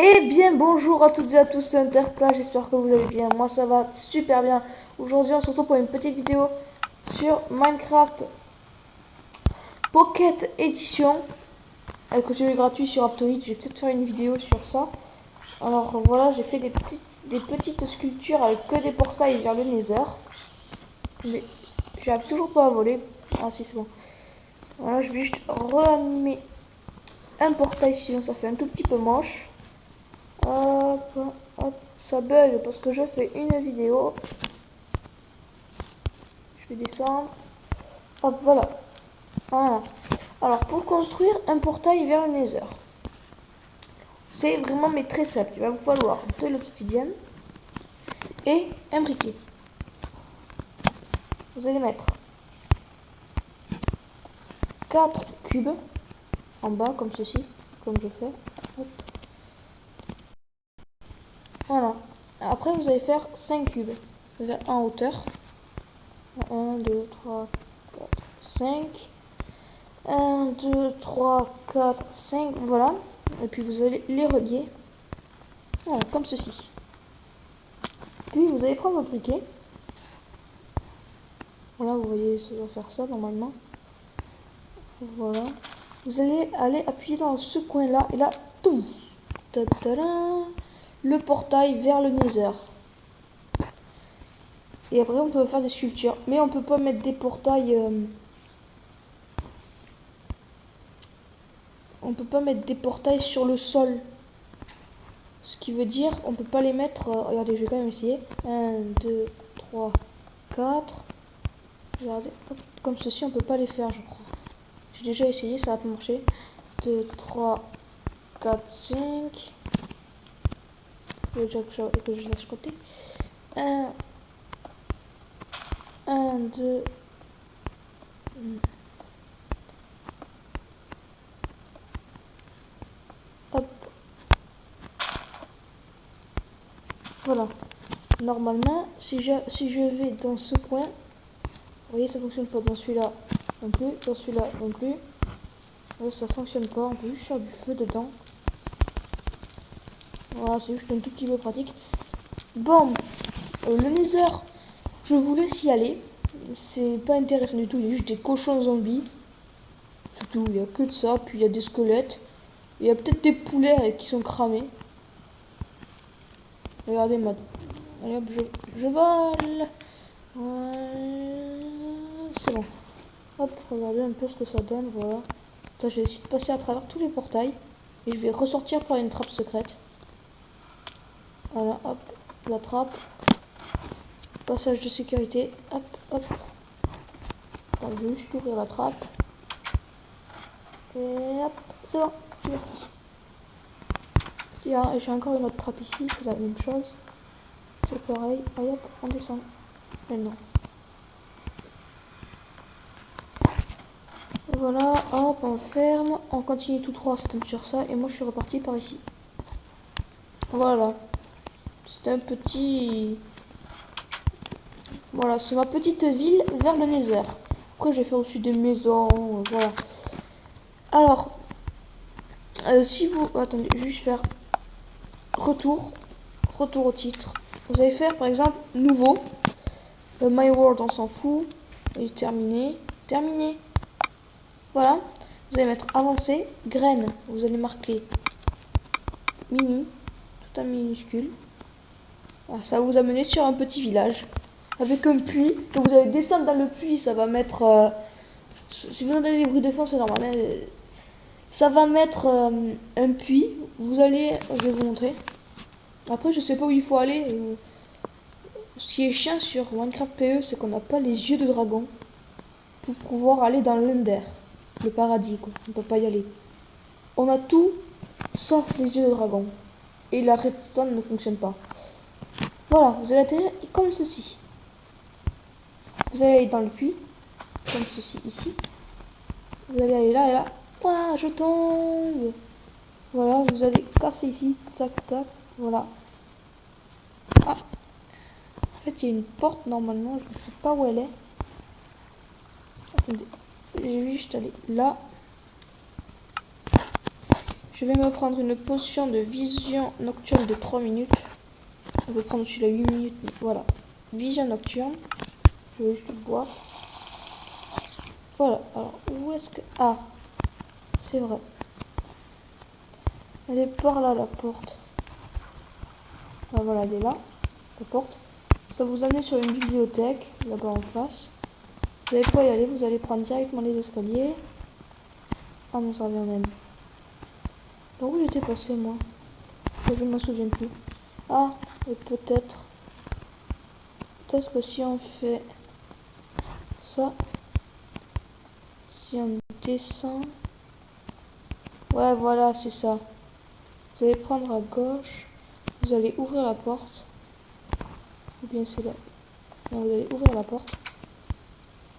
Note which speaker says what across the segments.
Speaker 1: Eh bien, bonjour à toutes et à tous, c'est Interclash, j'espère que vous allez bien. Moi, ça va super bien. Aujourd'hui, on se retrouve pour une petite vidéo sur Minecraft Pocket Edition avec le jeu gratuit sur Aptoide. Je vais peut-être faire une vidéo sur ça. Alors voilà, j'ai fait des petites sculptures avec que des portails vers le Nether. Mais j'arrive toujours pas à voler. Ah si, c'est bon. Voilà, je vais juste réanimer un portail, sinon ça fait un tout petit peu moche. Hop, hop, ça bug parce que je fais une vidéo. Je vais descendre. Hop, voilà. Voilà. Alors, pour construire un portail vers le Nether, c'est vraiment mais très simple. Il va vous falloir de l'obsidienne et un briquet. Vous allez mettre 4 cubes en bas, comme ceci, comme je fais. Hop. Voilà. Après, vous allez faire 5 cubes en hauteur. 1, 2, 3, 4, 5. 1, 2, 3, 4, 5. Voilà. Et puis, vous allez les relier. Voilà, comme ceci. Puis, vous allez prendre votre briquet. Voilà, vous voyez, ça doit faire ça normalement. Voilà. Vous allez aller appuyer dans ce coin-là. Et là, tout. Le portail vers le Nether. Et après, on peut faire des sculptures. Mais on peut pas mettre des portails... on peut pas mettre des portails sur le sol. Ce qui veut dire, on peut pas les mettre... regardez, je vais quand même essayer. 1, 2, 3, 4. Regardez, hop, comme ceci, on peut pas les faire, je crois. J'ai déjà essayé, ça va pas marcher. 2, 3, 4, 5. Il faut déjà que je laisse côté. 1, 1, 2. Hop. Voilà. Normalement, si je vais dans ce coin, vous voyez, ça fonctionne pas dans celui-là non plus, dans celui-là non plus. Là, ça fonctionne pas, on peut juste faire du feu dedans. Voilà, c'est juste un tout petit peu pratique. Bon, le Nether, je vous laisse y aller. C'est pas intéressant du tout, il y a juste des cochons zombies. C'est tout, il y a que de ça, puis il y a des squelettes. Il y a peut-être des poulets qui sont cramés. Regardez, allez hop, je vole. C'est bon. Hop, regardez un peu ce que ça donne, voilà. Attends, je vais essayer de passer à travers tous les portails. Et je vais ressortir par une trappe secrète. Voilà, hop, la trappe. Passage de sécurité. Hop, hop. Attends, je vais juste ouvrir la trappe. Et hop, c'est bon, je suis parti. J'ai encore une autre trappe ici, c'est la même chose. C'est pareil. Allez hop, on descend. Maintenant. Voilà, hop, on ferme. On continue tout droit, ça tombe sur ça. Et moi, je suis reparti par ici. Voilà. C'est un petit... Voilà, c'est ma petite ville vers le Nether. Après, j'ai fait aussi des maisons. Voilà. Alors, si vous... Attendez, je vais juste faire retour. Retour au titre. Vous allez faire, par exemple, nouveau. My World, on s'en fout. Et terminé. Terminé. Voilà. Vous allez mettre avancé. Graine. Vous allez marquer Mimi. Tout en minuscule. Voilà, ça va vous amener sur un petit village. Avec un puits. Que vous allez descendre dans le puits. Ça va mettre... si vous entendez des bruits de fond, c'est normal. Hein. Ça va mettre un puits. Vous allez... Je vais vous montrer. Après, je sais pas où il faut aller. Ce qui est chiant sur Minecraft PE, c'est qu'on n'a pas les yeux de dragon pour pouvoir aller dans l'Ender, le paradis, quoi. On peut pas y aller. On a tout sauf les yeux de dragon. Et la redstone ne fonctionne pas. Voilà, vous allez atterrir comme ceci. Vous allez aller dans le puits, comme ceci ici. Vous allez aller là et là. Ouah, je tombe. Voilà, vous allez casser ici. Tac, tac. Voilà. Ah. En fait, il y a une porte normalement. Je ne sais pas où elle est. Attendez. Je vais juste aller là. Je vais me prendre une potion de vision nocturne de 3 minutes. On peut prendre celui-là 8 minutes. Voilà. Vision nocturne. Je vais juste boire. Voilà. Alors, où est-ce que... Ah, c'est vrai. Elle est par là, la porte. Ah, voilà, elle est là. La porte. Ça vous amène sur une bibliothèque, là-bas en face. Vous n'allez pas y aller, vous allez prendre directement les escaliers. Ah non, ça revient même. Par où j'étais passé, moi? Je ne me souviens plus. Ah, et peut-être... Peut-être que si on fait ça... Si on descend... Ouais, voilà, c'est ça. Vous allez prendre à gauche. Vous allez ouvrir la porte. Ou bien c'est là. Non, vous allez ouvrir la porte.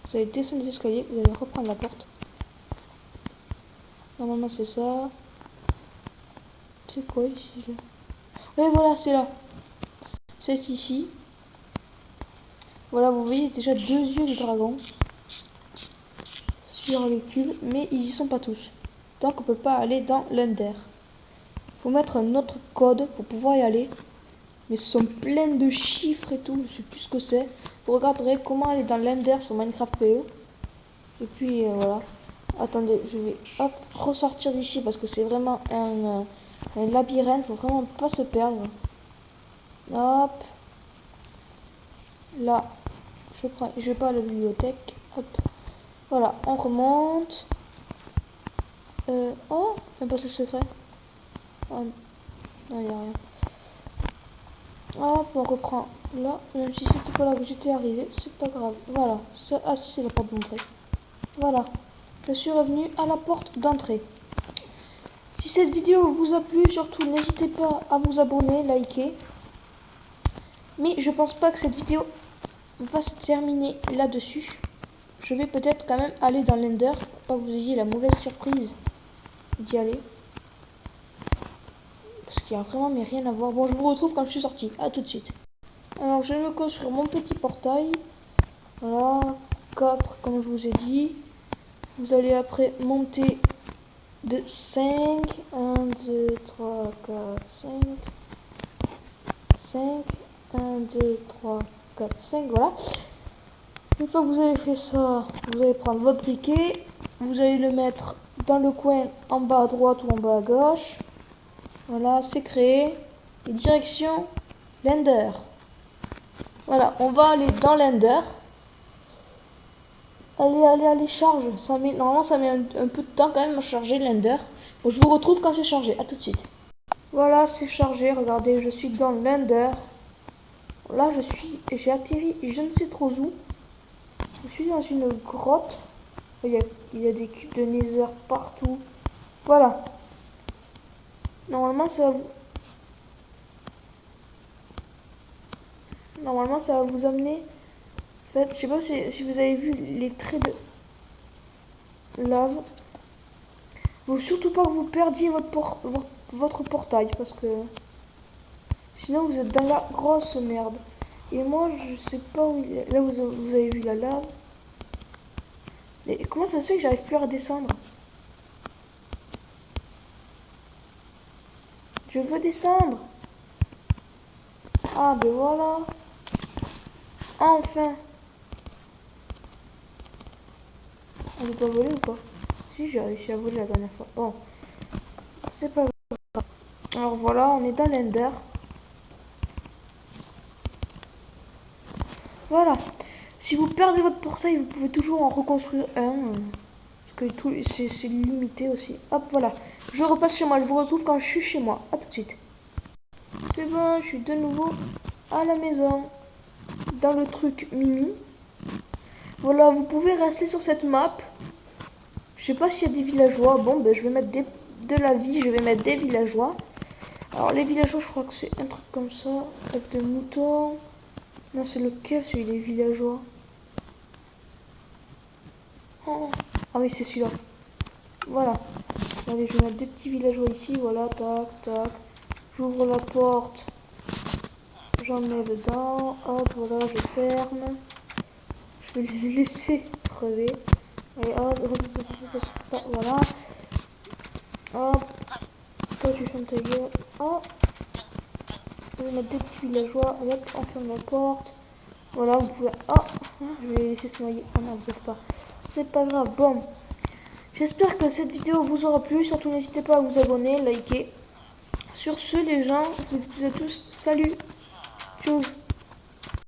Speaker 1: Vous allez descendre les escaliers. Vous allez reprendre la porte. Normalement, c'est ça. C'est quoi ici là? Ouais, voilà, c'est là. C'est ici. Voilà, vous voyez déjà 2 yeux de dragon sur les cubes, mais ils y sont pas tous. Donc on peut pas aller dans l'Under. Faut mettre un autre code pour pouvoir y aller. Mais ce sont plein de chiffres et tout, je sais plus ce que c'est. Vous regarderez comment aller dans l'Under sur Minecraft PE. Et puis voilà. Attendez, je vais hop ressortir d'ici parce que c'est vraiment un labyrinthe, faut vraiment pas se perdre. Hop. Là, je vais pas à la bibliothèque. Hop. Voilà, on remonte. Oh, un passage secret. Oh, non, y a rien. Hop, on reprend là. Même si c'était pas là que j'étais arrivé, c'est pas grave. Voilà. Ah si, c'est la porte d'entrée. Voilà. Je suis revenu à la porte d'entrée. Si cette vidéo vous a plu, surtout n'hésitez pas à vous abonner, liker. Mais je pense pas que cette vidéo va se terminer là-dessus. Je vais peut-être quand même aller dans l'Ender pour pas que vous ayez la mauvaise surprise d'y aller. Parce qu'il y a vraiment mais rien à voir. Bon, je vous retrouve quand je suis sorti. À tout de suite. Alors, je vais me construire mon petit portail. Voilà, 4 comme je vous ai dit. Vous allez après monter de 5. 1, 2, 3, 4, 5. 5. 1, 2, 3, 4, 5. Voilà. Une fois que vous avez fait ça, vous allez prendre votre briquet. Vous allez le mettre dans le coin en bas à droite ou en bas à gauche. Voilà, c'est créé. Et direction l'Ender. Voilà, on va aller dans l'Ender. Allez, charge. Normalement, ça met un peu de temps quand même à charger l'Ender. Bon, je vous retrouve quand c'est chargé. À tout de suite. Voilà, c'est chargé. Regardez, je suis dans l'Ender. Là, j'ai atterri, je ne sais trop où. Je suis dans une grotte. Il y a des cubes de Nether partout. Voilà. Normalement, ça va vous amener. En fait, je sais pas si vous avez vu les traits de lave. Faut surtout pas que vous perdiez votre portail parce que sinon vous êtes dans la grosse merde. Et moi, je sais pas où il est. Là, vous avez vu la lave. Et comment ça se fait que j'arrive plus à redescendre? Je veux descendre. Ah, ben voilà. Enfin. On peut pas voler ou pas? Si, j'ai réussi à voler la dernière fois. Bon. C'est pas grave. Alors voilà, on est dans l'Ender. Voilà. Si vous perdez votre portail, vous pouvez toujours en reconstruire un. Parce que tout c'est limité aussi. Hop, voilà. Je repasse chez moi. Je vous retrouve quand je suis chez moi. À tout de suite. C'est bon, je suis de nouveau à la maison. Dans le truc Mimi. Voilà, vous pouvez rester sur cette map. Je sais pas s'il y a des villageois. Bon, ben je vais mettre de la vie. Je vais mettre des villageois. Alors, les villageois, je crois que c'est un truc comme ça. Œuf de mouton. Non, c'est lequel, celui des villageois? Oh. Ah oui, c'est celui-là. Voilà. Allez, je vais mettre des petits villageois ici. Voilà, tac, tac. J'ouvre la porte. J'en mets dedans. Hop, voilà, je ferme. Je vais les laisser crever. Allez, hop, voilà. Hop. toi tu fermes ta gueule. Oh, on va mettre deux petits villageois. Hop, on ferme la porte. Voilà, vous pouvez... Oh, je vais les laisser se noyer. Oh non, ils peuvent pas. C'est pas grave. Bon. J'espère que cette vidéo vous aura plu. Surtout, n'hésitez pas à vous abonner, liker. Sur ce, les gens, je vous dis à tous, salut. Tchuss.